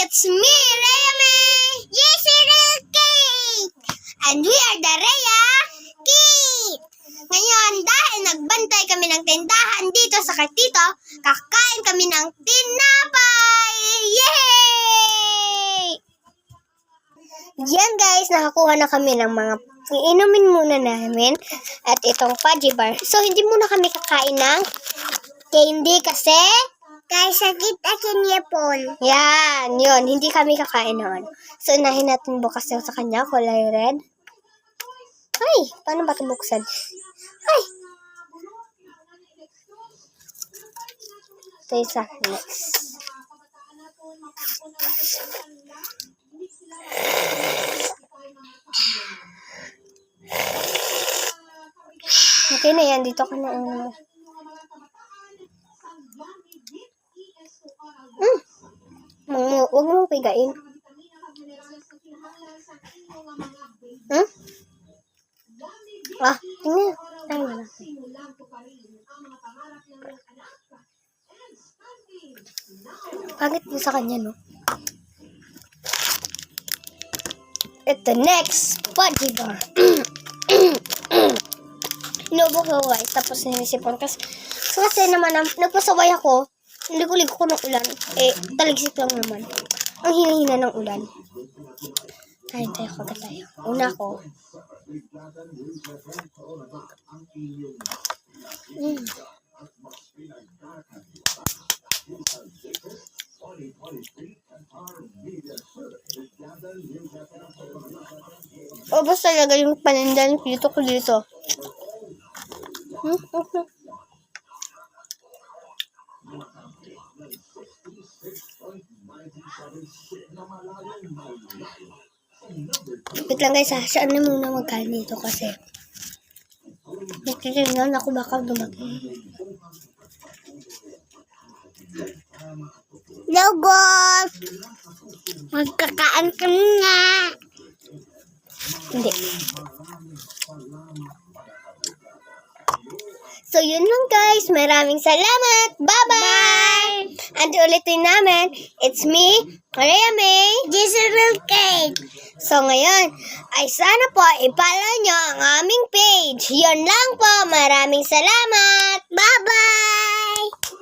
It's me, Rhea May, Jezreel Kate, and we are the Rhea Kate. Ngayon, dahil nagbantay kami ng tindahan dito sa Katito, kakain kami ng tinapay! Yay! Yan guys, nakakuha na kami ng mga inumin muna namin at itong fudgy bar. So, hindi muna kami kakain ng candy kasi sakit akin yapon. Yan, yun. Hindi kami kakain noon. So, unahin natin bukas yung sa kanya, kulay red. Ay, paano ba ito buksan? Ay! Ito yung sa next. Okay na yan, dito ka na. Huwag mong pigain. Tingnan. Ay, wala. Pangit mo sa kanya, no? Ito, next. Fudgy bar. Inubo ko guys, tapos ninisipon. Kasi naman, nagpasaway ako. Ligo-ligo ko ng ulan. Taligsik lang naman. Ang hina-hina ng ulan. Kain tayo, kagat tayo. Una ko. Basta talaga yung panindan dito ko dito. Wait lang guys, saan na muna magkain dito kasi nagtitingnan ako baka dumaki. Logo! Magkakaan ka nga! Hindi. So, yun lang guys. Maraming salamat. Bye-bye! And ulitin namin, it's me, Rhea May, Jezreel Kate. So, ngayon, ay sana po i-follow nyo ang aming page. Yun lang po. Maraming salamat. Bye-bye!